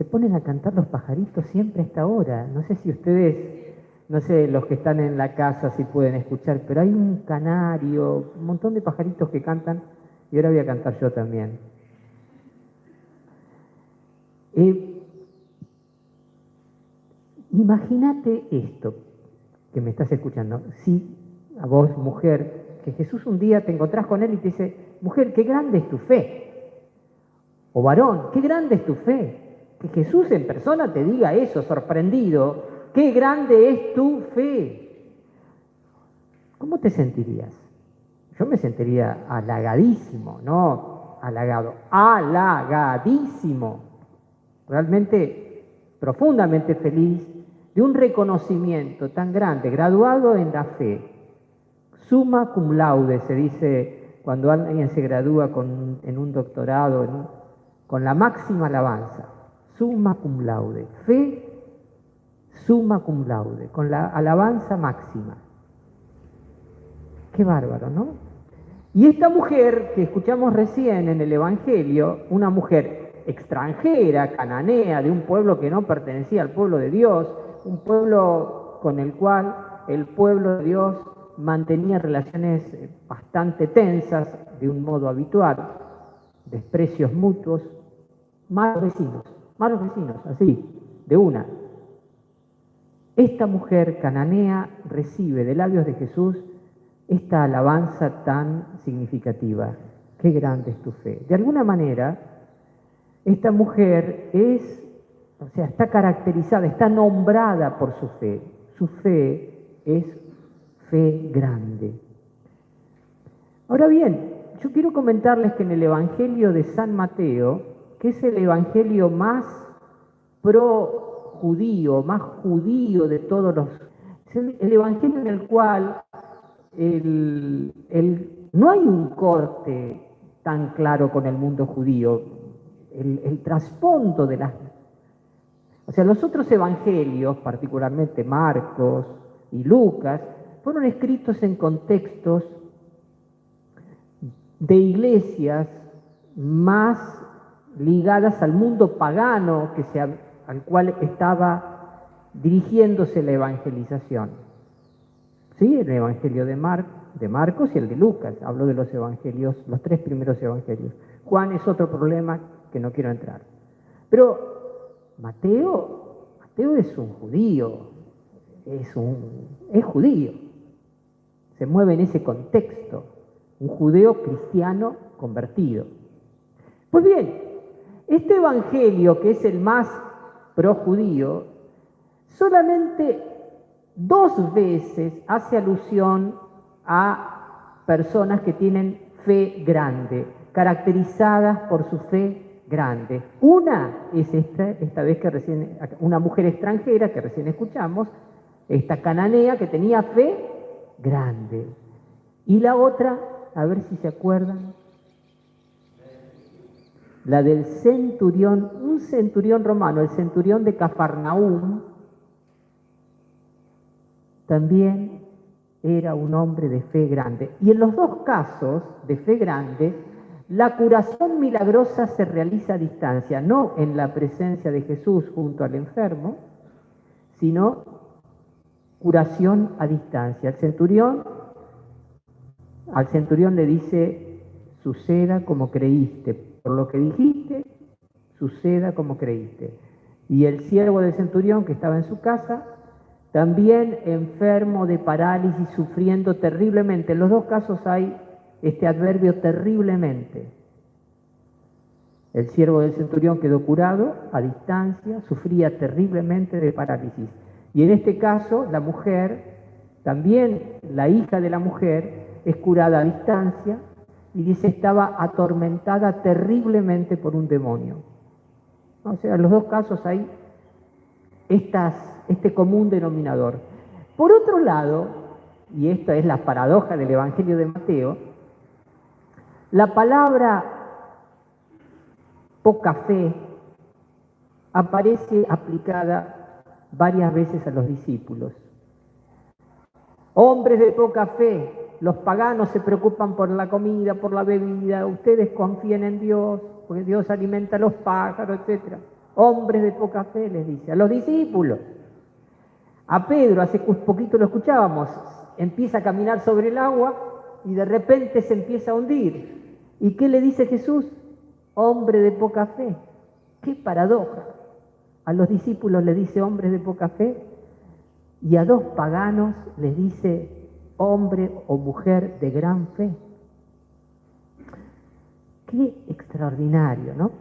se ponen a cantar los pajaritos siempre a esta hora. No sé si ustedes, no sé, los que están en la casa si pueden escuchar, pero hay un canario, un montón de pajaritos que cantan, y ahora voy a cantar yo también. Imagínate esto, que me estás escuchando. Si a vos, mujer, que Jesús un día te encontrás con él y te dice, mujer, qué grande es tu fe. O varón, qué grande es tu fe. Que Jesús en persona te diga eso, sorprendido, qué grande es tu fe. ¿Cómo te sentirías? Yo me sentiría halagadísimo, no halagado, halagadísimo. Realmente, profundamente feliz de un reconocimiento tan grande, graduado en la fe. Summa cum laude, se dice cuando alguien se gradúa en un doctorado, con la máxima alabanza. Summa cum laude. Fe, summa cum laude, con la alabanza máxima. Qué bárbaro, ¿no? Y esta mujer que escuchamos recién en el Evangelio, una mujer extranjera, cananea, de un pueblo que no pertenecía al pueblo de Dios, un pueblo con el cual el pueblo de Dios mantenía relaciones bastante tensas de un modo habitual, desprecios mutuos, malos vecinos, así, de una. Esta mujer cananea recibe de labios de Jesús esta alabanza tan significativa. Qué grande es tu fe. De alguna manera, esta mujer está caracterizada, está nombrada por su fe. Su fe es fe grande. Ahora bien, yo quiero comentarles que en el Evangelio de San Mateo, que es el Evangelio más pro-judío, más judío de todos los... Es el Evangelio en el cual no hay un corte tan claro con el mundo judío. El trasfondo de las... O sea, los otros evangelios, particularmente Marcos y Lucas, fueron escritos en contextos de iglesias más ligadas al mundo pagano al cual estaba dirigiéndose la evangelización. ¿Sí? El evangelio de Marcos y el de Lucas. Hablo de los evangelios, los tres primeros evangelios. Juan es otro problema que no quiero entrar. Pero Mateo es un judío, es judío. Se mueve en ese contexto. Un judeo cristiano convertido. Pues bien, este evangelio, que es el más pro-judío, solamente 2 veces hace alusión a personas que tienen fe grande, caracterizadas por su fe grande. Una es esta vez una mujer extranjera que recién escuchamos, esta cananea que tenía fe grande. Y la otra, a ver si se acuerdan, la del centurión, un centurión romano, el centurión de Cafarnaúm, también era un hombre de fe grande. Y en los 2 casos de fe grande, la curación milagrosa se realiza a distancia, no en la presencia de Jesús junto al enfermo, sino curación a distancia. Al centurión le dice, suceda como creíste, por lo que dijiste, suceda como creíste. Y el siervo del centurión que estaba en su casa, también enfermo de parálisis, sufriendo terriblemente. En los 2 casos hay este adverbio terriblemente. El siervo del centurión quedó curado a distancia, sufría terriblemente de parálisis. Y en este caso, la mujer, también la hija de la mujer, es curada a distancia y dice estaba atormentada terriblemente por un demonio. O sea, en los 2 casos hay este común denominador. Por otro lado, y esta es la paradoja del Evangelio de Mateo, la palabra poca fe aparece aplicada varias veces a los discípulos. Hombres de poca fe, los paganos se preocupan por la comida, por la bebida, ustedes confíen en Dios, porque Dios alimenta a los pájaros, etc. Hombres de poca fe, les dice, a los discípulos. A Pedro, hace poquito lo escuchábamos, empieza a caminar sobre el agua y de repente se empieza a hundir. ¿Y qué le dice Jesús? Hombre de poca fe. ¡Qué paradoja! A los discípulos le dice hombres de poca fe y a dos paganos les dice hombre o mujer de gran fe. ¡Qué extraordinario!, ¿no?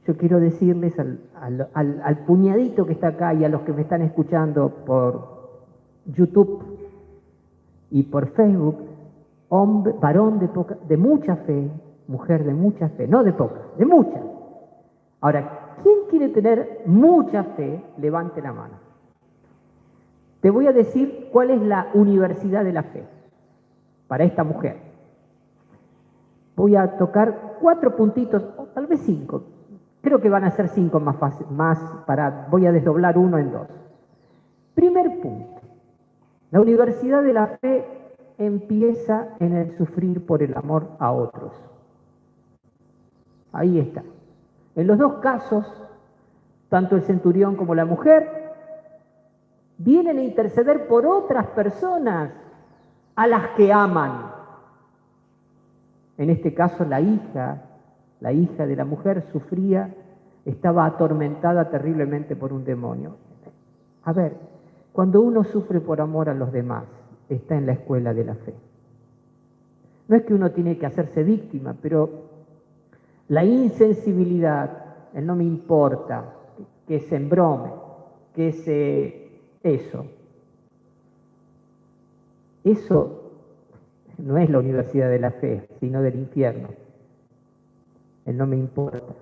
Yo quiero decirles al puñadito que está acá y a los que me están escuchando por YouTube y por Facebook, hombre, varón de mucha fe, mujer de mucha fe, no de poca, de mucha. Ahora, ¿quién quiere tener mucha fe? Levante la mano. Te voy a decir cuál es la universidad de la fe para esta mujer. Voy a tocar 4 puntitos, o tal vez 5. Creo que van a ser 5 más fácil, voy a desdoblar uno en 2. Primer punto. La universidad de la fe empieza en el sufrir por el amor a otros. Ahí está. En los dos casos, tanto el centurión como la mujer vienen a interceder por otras personas a las que aman. En este caso, la hija de la mujer sufría, estaba atormentada terriblemente por un demonio. A ver, cuando uno sufre por amor a los demás, está en la escuela de la fe. No es que uno tiene que hacerse víctima, pero la insensibilidad, el no me importa, que se embrome, que eso no es la universidad de la fe, sino del infierno. El no me importa.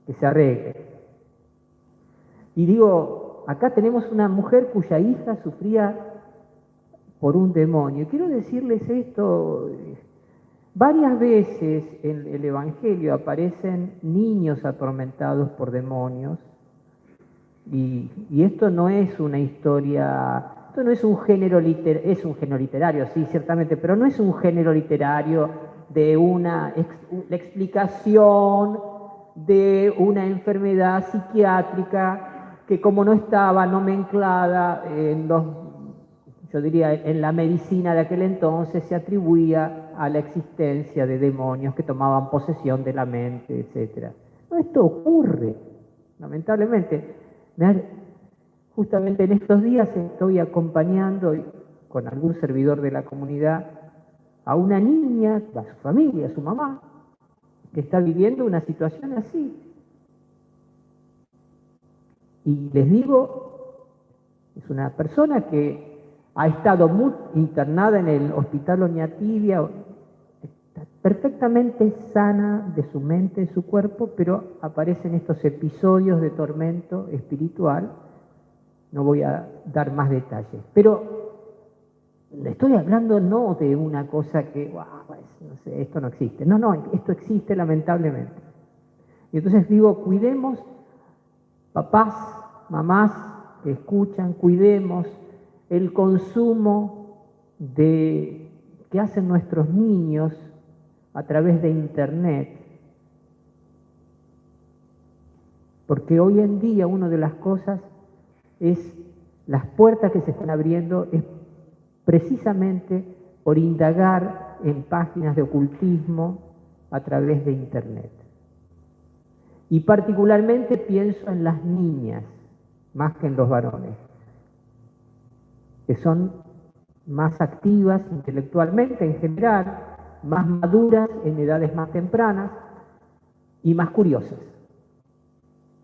Que se arregle. Y digo, acá tenemos una mujer cuya hija sufría por un demonio. Y quiero decirles esto, varias veces en el Evangelio aparecen niños atormentados por demonios. Y esto no es una historia, esto no es un género literario, es un género literario, sí, ciertamente, pero no es un género literario de la explicación de una enfermedad psiquiátrica que, como no estaba nomenclada yo diría, en la medicina de aquel entonces, se atribuía a la existencia de demonios que tomaban posesión de la mente, etc. No, esto ocurre, lamentablemente. Justamente en estos días estoy acompañando con algún servidor de la comunidad a una niña, a su familia, a su mamá, que está viviendo una situación así. Y les digo, es una persona que ha estado muy internada en el hospital Oñatibia, está perfectamente sana de su mente, de su cuerpo, pero aparecen estos episodios de tormento espiritual. No voy a dar más detalles, pero le estoy hablando no de una cosa que, no sé, esto no existe. No, esto existe lamentablemente. Y entonces digo, cuidemos, papás, mamás que escuchan, cuidemos el consumo que hacen nuestros niños a través de Internet. Porque hoy en día una de las cosas es las puertas que se están abriendo es precisamente por indagar en páginas de ocultismo a través de Internet. Y particularmente pienso en las niñas, más que en los varones, que son más activas intelectualmente en general, más maduras en edades más tempranas y más curiosas.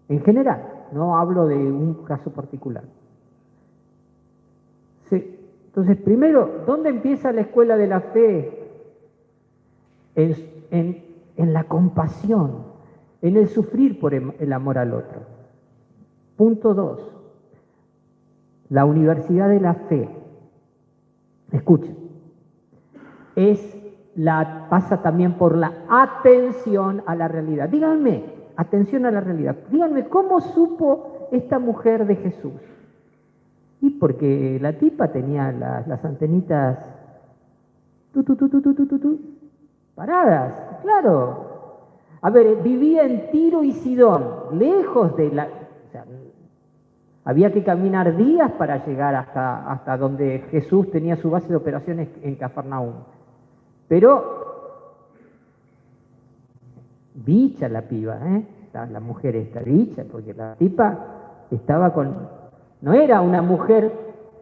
En general, no hablo de un caso particular. Sí. Entonces, primero, ¿dónde empieza la escuela de la fe? En la compasión, en el sufrir por el amor al otro. Punto 2. La universidad de la fe, escuchen, pasa también por la atención a la realidad. Díganme, atención a la realidad. Díganme, ¿cómo supo esta mujer de Jesús? Y porque la tipa tenía las antenitas paradas, claro. A ver, vivía en Tiro y Sidón, lejos de la... O sea, había que caminar días para llegar hasta donde Jesús tenía su base de operaciones en Cafarnaúm. Pero, bicha la piba, la mujer esta, bicha, porque la tipa estaba con... No era una mujer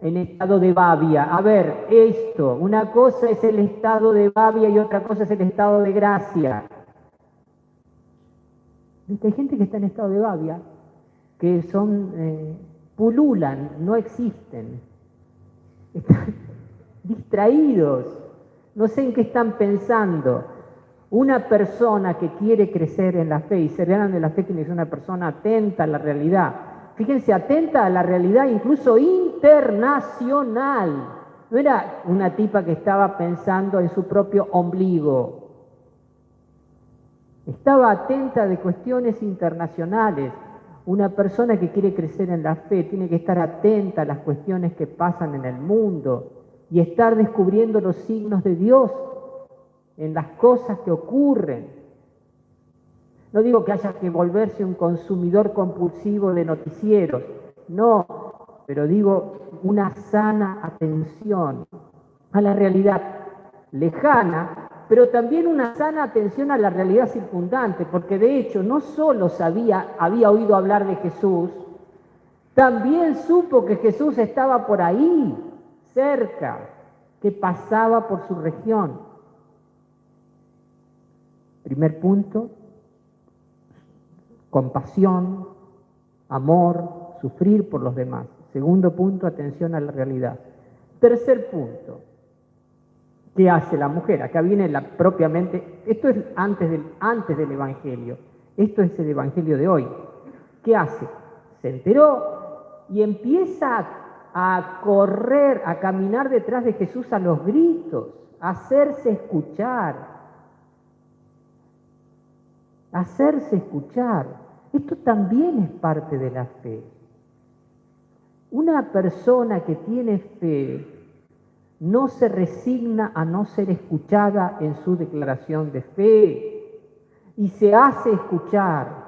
en estado de babia. A ver, esto, una cosa es el estado de babia y otra cosa es el estado de gracia. ¿Viste? Hay gente que está en estado de babia, que son, pululan, no existen. Están distraídos, no sé en qué están pensando. Una persona que quiere crecer en la fe y ser grande en la fe tiene que ser una persona atenta a la realidad. Fíjense, atenta a la realidad incluso internacional. No era una tipa que estaba pensando en su propio ombligo. Estaba atenta de cuestiones internacionales. Una persona que quiere crecer en la fe tiene que estar atenta a las cuestiones que pasan en el mundo y estar descubriendo los signos de Dios en las cosas que ocurren. No digo que haya que volverse un consumidor compulsivo de noticieros, no, pero digo una sana atención a la realidad lejana, pero también una sana atención a la realidad circundante, porque de hecho no solo había oído hablar de Jesús, también supo que Jesús estaba por ahí, cerca, que pasaba por su región. Primer punto, compasión, amor, sufrir por los demás. Segundo punto, atención a la realidad. Tercer punto, ¿qué hace la mujer? Acá viene propiamente, esto es antes del Evangelio, esto es el Evangelio de hoy. ¿Qué hace? Se enteró y empieza a correr, a caminar detrás de Jesús a los gritos, a hacerse escuchar. Hacerse escuchar. Esto también es parte de la fe. Una persona que tiene fe no se resigna a no ser escuchada en su declaración de fe y se hace escuchar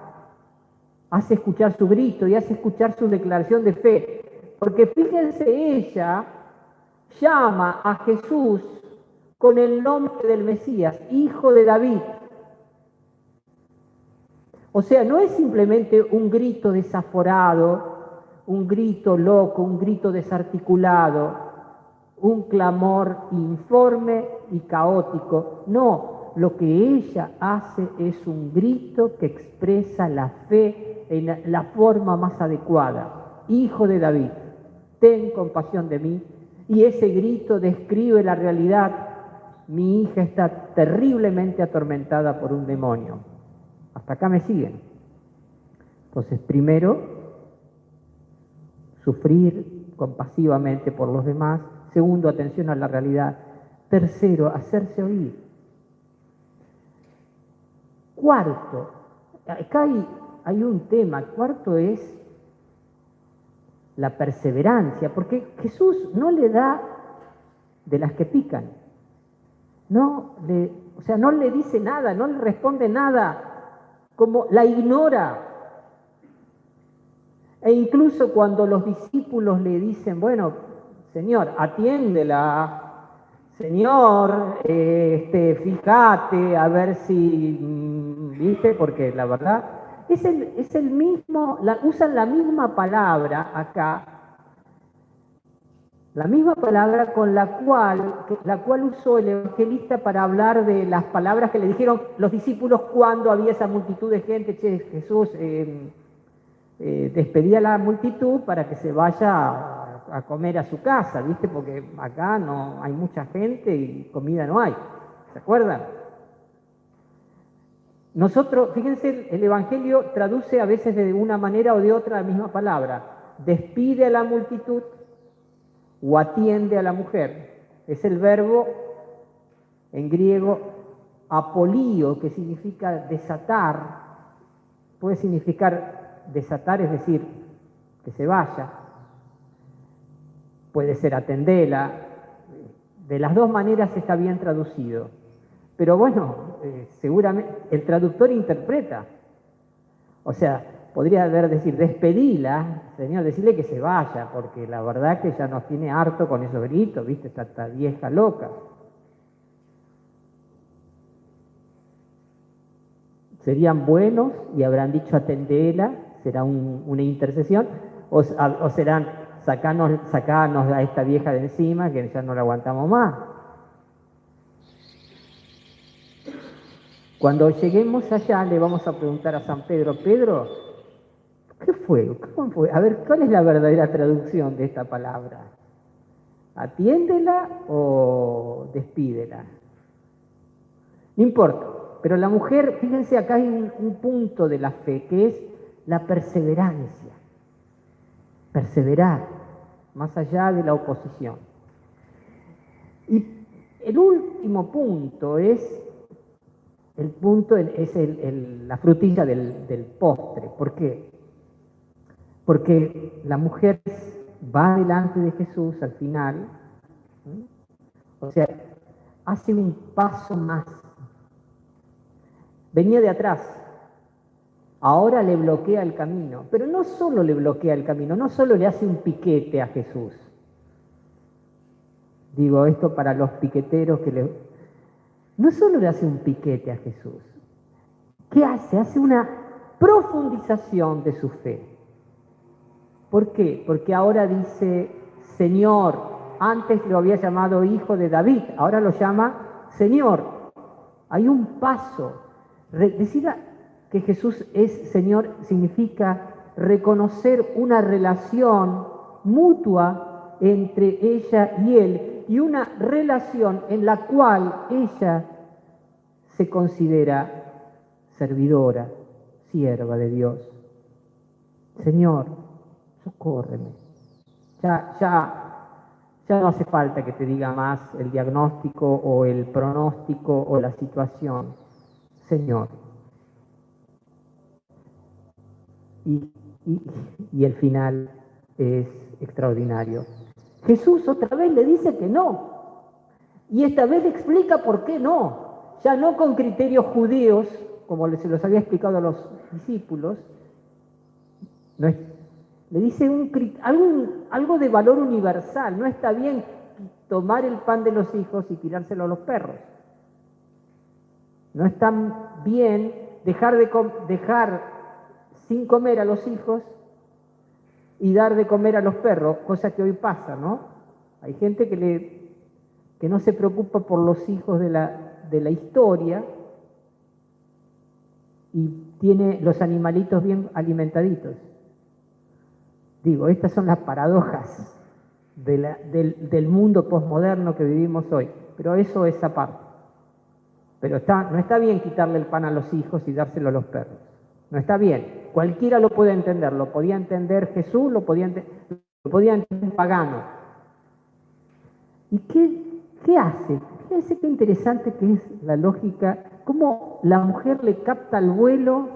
su grito y hace escuchar su declaración de fe. Porque fíjense, ella llama a Jesús con el nombre del Mesías, Hijo de David. O sea, no es simplemente un grito desaforado, un grito loco, un grito desarticulado, un clamor informe y caótico. No, lo que ella hace es un grito que expresa la fe en la forma más adecuada. Hijo de David, ten compasión de mí. Y ese grito describe la realidad. Mi hija está terriblemente atormentada por un demonio. Hasta acá me siguen. Entonces, primero, sufrir compasivamente por los demás. Segundo, atención a la realidad. Tercero, hacerse oír. Cuarto, acá hay un tema. Cuarto es la perseverancia, porque Jesús no le da de las que pican. No le dice nada, no le responde nada, como la ignora. E incluso cuando los discípulos le dicen, bueno, Señor, atiéndela, Señor, fíjate, a ver si, ¿viste? Porque la verdad, es el mismo, usan la misma palabra acá, la misma palabra con la cual usó el evangelista para hablar de las palabras que le dijeron los discípulos cuando había esa multitud de gente. Che, Jesús despedía a la multitud para que se vaya a comer a su casa, ¿viste? Porque acá no hay mucha gente y comida no hay. ¿Se acuerdan? Nosotros, fíjense, el Evangelio traduce a veces de una manera o de otra la misma palabra. Despide a la multitud o atiende a la mujer. Es el verbo en griego apolio, que significa desatar. Puede significar desatar, es decir, que se vaya. Puede ser atendela. De las dos maneras está bien traducido. Pero bueno, seguramente el traductor interpreta. O sea, podría haber decir, despedila, Señor, decirle que se vaya, porque la verdad que ya nos tiene harto con esos gritos, ¿viste? Esta vieja loca. Serían buenos y habrán dicho atendela, será una intercesión, o serán sacanos a esta vieja de encima, que ya no la aguantamos más. Cuando lleguemos allá le vamos a preguntar a San Pedro, Pedro, ¿qué fue? ¿Cómo fue? A ver, ¿cuál es la verdadera traducción de esta palabra? ¿Atiéndela o despídela? No importa, pero la mujer, fíjense, acá hay un punto de la fe, que es la perseverancia. Perseverar, más allá de la oposición. Y el último punto es la frutilla del postre. ¿Por qué? Porque la mujer va delante de Jesús al final, ¿sí? O sea, hace un paso más. Venía de atrás, ahora le bloquea el camino, pero no solo le bloquea el camino, no solo le hace un piquete a Jesús. Digo esto para los piqueteros no solo le hace un piquete a Jesús. ¿Qué hace? Hace una profundización de su fe. ¿Por qué? Porque ahora dice Señor. Antes lo había llamado hijo de David, ahora lo llama Señor. Hay un paso. Decir que Jesús es Señor significa reconocer una relación mutua entre ella y Él, y una relación en la cual ella se considera servidora, sierva de Dios. Señor, socórreme. Ya no hace falta que te diga más el diagnóstico o el pronóstico o la situación. Señor. Y el final es extraordinario. Jesús otra vez le dice que no. Y esta vez le explica por qué no. Ya no con criterios judíos, como se los había explicado a los discípulos. No es, le dice algo de valor universal. No está bien tomar el pan de los hijos y tirárselo a los perros. No está bien dejar sin comer a los hijos y dar de comer a los perros, cosa que hoy pasa, ¿no? Hay gente que no se preocupa por los hijos de la historia y tiene los animalitos bien alimentaditos. Digo, estas son las paradojas del mundo posmoderno que vivimos hoy, pero eso es aparte. Pero no está bien quitarle el pan a los hijos y dárselo a los perros. No está bien. Cualquiera lo puede entender. Lo podía entender Jesús, lo podía entender un pagano. ¿Y qué hace? Fíjense qué interesante que es la lógica, cómo la mujer le capta el vuelo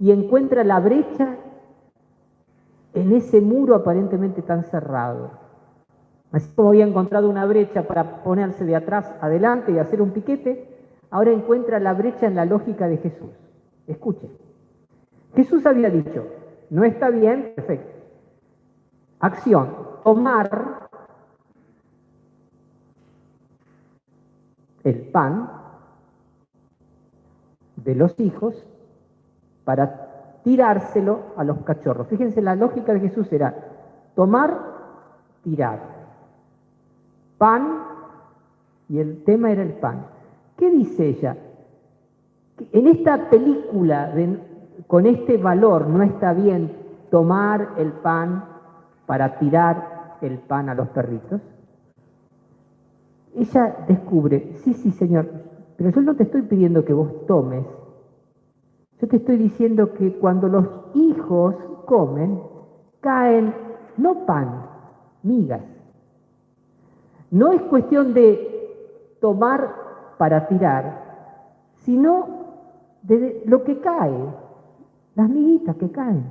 y encuentra la brecha en ese muro aparentemente tan cerrado. Así como había encontrado una brecha para ponerse de atrás adelante y hacer un piquete, ahora encuentra la brecha en la lógica de Jesús. Escuchen. Jesús había dicho, no está bien, perfecto. Acción, tomar el pan de los hijos para tirárselo a los cachorros. Fíjense, la lógica de Jesús era tomar, tirar. Pan, y el tema era el pan. ¿Qué dice ella? En esta película, con este valor, no está bien tomar el pan para tirar el pan a los perritos. Ella descubre, sí, Señor, pero yo no te estoy pidiendo que vos tomes. Yo te estoy diciendo que cuando los hijos comen, caen, no pan, migas. No es cuestión de tomar para tirar, sino de lo que cae, las miguitas que caen.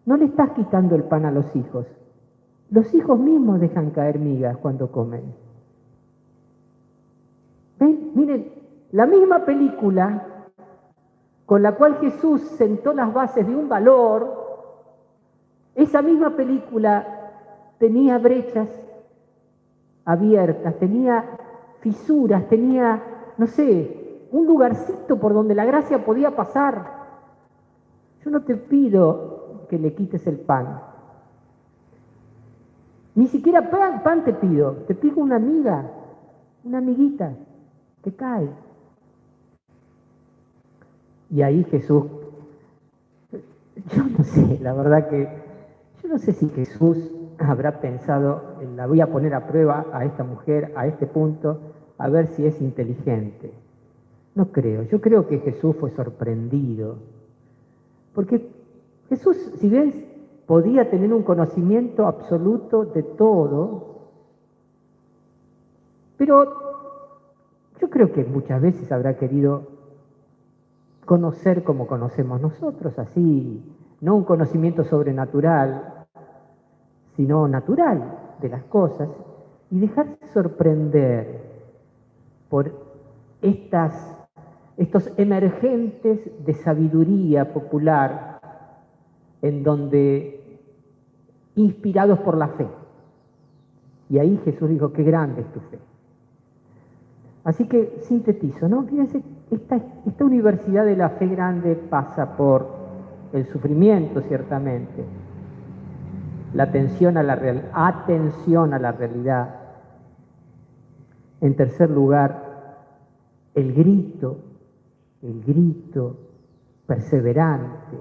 No le estás quitando el pan a los hijos. Los hijos mismos dejan caer migas cuando comen. ¿Ven? Miren, La misma película con la cual Jesús sentó las bases de un valor, esa misma película tenía brechas abiertas, tenía fisuras, tenía, no sé, un lugarcito por donde la gracia podía pasar. Yo no te pido que le quites el pan. Ni siquiera pan te pido una amiga, una amiguita que cae. Y ahí Jesús, yo no sé, la verdad que, yo no sé si Jesús habrá pensado, la voy a poner a prueba a esta mujer, a este punto, a ver si es inteligente. No creo, yo creo que Jesús fue sorprendido. Porque Jesús, si bien podía tener un conocimiento absoluto de todo, pero yo creo que muchas veces habrá querido conocer como conocemos nosotros, así, no un conocimiento sobrenatural, sino natural de las cosas, y dejarse sorprender por estos emergentes de sabiduría popular, en donde, inspirados por la fe. Y ahí Jesús dijo, qué grande es tu fe. Así que sintetizo, ¿no? Fíjense, esta universidad de la fe grande pasa por el sufrimiento, ciertamente, la atención a la realidad. En tercer lugar, el grito perseverante,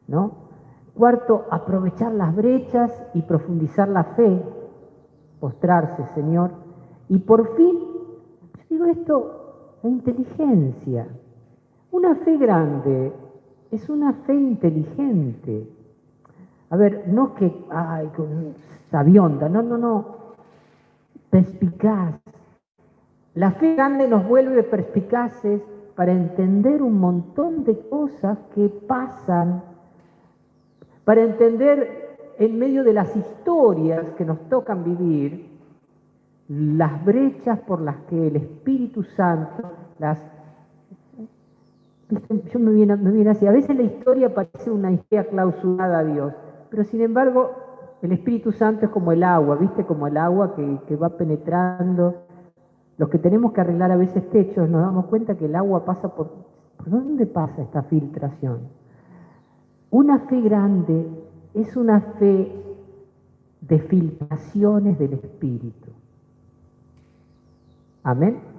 ¿no? Cuarto, aprovechar las brechas y profundizar la fe, postrarse, Señor. Y por fin, yo digo esto, la inteligencia. Una fe grande es una fe inteligente. A ver, no que, sabionda, no, perspicaz. La fe grande nos vuelve perspicaces para entender un montón de cosas que pasan, para entender en medio de las historias que nos tocan vivir, las brechas por las que el Espíritu Santo yo me viene así, a veces la historia parece una idea clausurada a Dios, pero sin embargo el Espíritu Santo es como el agua, ¿viste? Como el agua que va penetrando. Los que tenemos que arreglar a veces techos nos damos cuenta que el agua pasa ¿por dónde pasa esta filtración? Una fe grande es una fe de filtraciones del Espíritu. Amén.